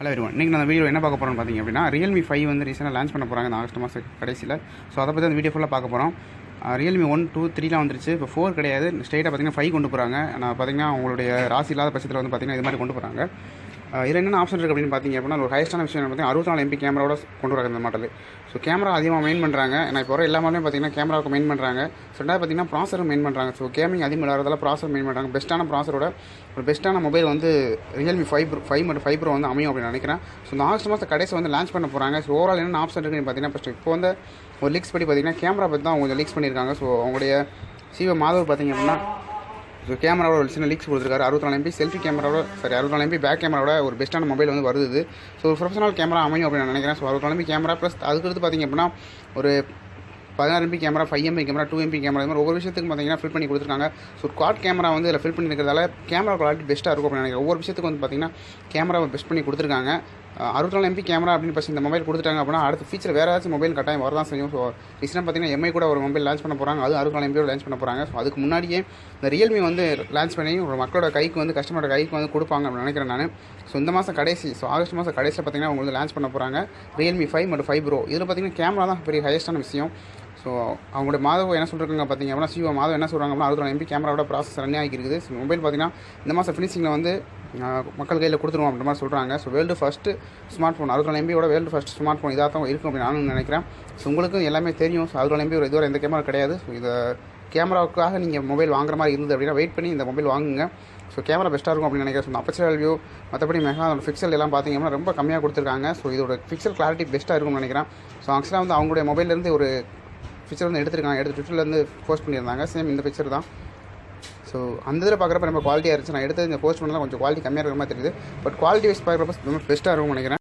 Hello everyone, இன்றைக்கி நான் video என்ன பார்க்க போகிறோம்னு பார்த்தீங்க அப்படின்னா Realme 5 வந்து ரீசெண்டாக லான்ச் பண்ண போகிறாங்க இந்த ஆகஸ்ட் மாதம் கடைசியில். ஸோ அதை பற்றி அந்த வீடியோ ஃபுல்லாக பார்க்க போகிறோம். Realme 1, 2, 3லாம் வந்துருச்சு. இப்போ 4 கிடையாது, ஸ்ட்ரெயிட்டாக பார்த்தீங்கன்னா 5 கொண்டு போகிறாங்க. நான் பார்த்தீங்கன்னா உங்களுடைய ராசி இல்லாத பட்சத்தில் வந்து பார்த்தீங்கன்னா இது மாதிரி கொண்டு போகிறாங்க. இதில் என்னென்ன ஆப்ஷன் இருக்குது அப்படின்னு பார்த்தீங்க அப்படின்னா, ஒரு ஹையஸ்டான விஷயம் பார்த்தீங்கன்னா 64 MP கேமராவோட கொண்டு வராங்க இந்த மாடல். ஸோ கேமரா அதிகமாக மெயின் பண்ணுறாங்க. நான் இப்போ வர எல்லா மாடலையும் பார்த்தீங்கன்னா கேமராவுக்கு மெயின் பண்ணுறாங்க. ஸோ ரெண்டாவது பார்த்தீங்கன்னா ப்ராசரும் மெயின் பண்ணுறாங்க. ஸோ கேமிங் அதிகமாக இல்லாததால் ப்ராசர் மெயின் பண்ணுறாங்க. பெஸ்ட்டான ப்ராசரோட ஒரு பெஸ்ட்டான மொபைல் வந்து Realme 5 மற்றும் 5 Pro வந்து அமையும் அப்படின்னு நினைக்கிறேன். ஸோ இந்த ஆகஸ்ட் மாதம் கடைசி வந்து லான்ச் பண்ண போகிறாங்க. ஸோ ஓவரால் என்னென்ன ஆப்ஷன் இருக்குன்னு பார்த்தீங்கன்னா, ஃபஸ்ட்டு இப்போ வந்து ஒரு லீக்ஸ் படி பார்த்தீங்கன்னா கேமரா பற்றி தான் அவங்க கொஞ்சம் லீக்ஸ் பண்ணியிருக்காங்க. ஸோ அவங்களுடைய சிவ மாதவர் பார்த்தீங்க அப்படின்னா ஸோ கேமராவோட ஒரு சின்ன லீக்ஸ் கொடுத்துருக்காரு. 64 MP செல்ஃபி கேமராவோட 64 MP பேக் கேமராவோட ஒரு பெஸ்ட்டான மொபைல் வந்து வருது. ஸோ ஒரு ப்ரொஃபஷனல் கேமரா அமையும் அப்படின்னு நான் நினைக்கிறேன். ஸோ 64 MP கேமரா ப்ளஸ் அதுக்கடுத்து பார்த்தீங்க அப்படின்னா ஒரு 16 MP camera, 5 MP camera, 2 MP camera, இது மாதிரி ஒவ்வொரு விஷயத்துக்கு பார்த்தீங்கன்னா ஃபில் பண்ணி கொடுத்துருக்காங்க. ஸோ குவாட் கேமரா வந்து இதில் ஃபில் பண்ணியிருக்கிறதால கேமரா குவாலிட்டி பெஸ்ட்டாக இருக்கும் அப்படின்னு நினைக்கிறேன். ஒவ்வொரு விஷயத்துக்கு வந்து பார்த்தீங்கன்னா கேமராவை பெஸ்ட் பண்ணி கொடுத்துருக்காங்க. 64 MP கேமரா அப்படின்னு ஃபஸ்ட் இந்த மொபைல் கொடுத்துட்டாங்க அப்படின்னா அடுத்த ஃபீச்சர் வேறு ஏதாச்சும் மொபைல் கட்டாயம் வரதான் செய்யும். ஸோ ரீசெண்டாக பார்த்தீங்கன்னா MI கூட ஒரு மொபைல் லான்ச் பண்ண போகிறாங்க. அது 64 MP லான்ச் பண்ண போகிறாங்க. ஸோ அதுக்கு முன்னாடியே இந்த Realme வந்து லான்ச் பண்ணி ஒரு மக்களோட கைக்கு வந்து கஸ்டமரோட கைக்கு வந்து கொடுப்பாங்க அப்படின்னு நினைக்கிறேன் நான். ஸோ இந்த மாதம் கடைசி, ஸோ ஆகஸ்ட் மாதம் கடைசியில் பார்த்தீங்கன்னா அவங்க வந்து லான்ச் பண்ண போகிறாங்க Realme 5 மற்றும் 5 Pro. இதில் பார்த்தீங்கன்னா கேமரா தான் பெரிய ஹையஸ்டான விஷயம். ஸோ அவங்களுடைய மாதவ என்ன சொல்கிறாங்க பார்த்தீங்க அப்படின்னா, சிவ மாதவ என்ன சொல்கிறாங்க அப்படின்னா 64 MP கேமராவோட ப்ராசஸ் ரன் ஆகிருக்குது. ஸோ மொபைல் பார்த்தீங்கன்னா இந்த மாதம் ஃபினிஷிங்கில் வந்து மக்கள் கையில் கொடுத்துருவோம் அப்படின்ற மாதிரி சொல்கிறாங்க. So world first smartphone 64 MBயோட வேர்ல்டு ஃபஸ்ட் ஸ்மார்ட் ஃபோன் இதாக தான் இருக்கும் அப்படின்னு நானும் நினைக்கிறேன். ஸோ உங்களுக்கும் எல்லாமே தெரியும். ஸோ 64 MB ஒரு இதுவரை எந்த கேமரா கிடையாது. ஸோ இதை கேமராவுக்காக நீங்கள் மொபைல் வாங்குற மாதிரி இருந்தது அப்படின்னா வெயிட் பண்ணி இந்த மொபைல் வாங்குங்க. ஸோ கேமரா பெஸ்ட்டாக இருக்கும் அப்படின்னு நினைக்கிறேன். ஸோ அப்பச்சர் வியூ மற்றபடி அதோட பிக்சல் எல்லாம் பார்த்தீங்கன்னா ரொம்ப கம்மியாக கொடுத்துருக்காங்க. ஸோ இதோட பிக்சல் கிளாரிட்டி பெஸ்ட்டாக இருக்கும்னு நினைக்கிறேன். ஸோ ஆக்சுவலாக வந்து அவங்களுடைய மொபைல்லேருந்து ஒரு பிக்சர் வந்து எடுத்துருக்காங்க, எடுத்து ட்விட்டர்லேருந்து போஸ்ட் பண்ணியிருந்தாங்க. சேம் இந்த பிக்சர் தான். ஸோ அந்த இதில் பார்க்குறப்ப ரொம்ப குவாலிட்டியாக இருந்துச்சு. நான் எடுத்து இந்த போஸ்ட் பண்ணலாம் கொஞ்சம் குவாலிட்டி கம்மியாக இருக்கிற மாதிரி தெரியுது. பட் குவாலிட்டி வைஸ் பார்க்குறப்ப ரொம்ப பெஸ்ட்டாக இருக்கும்னு நினைக்கிறேன்.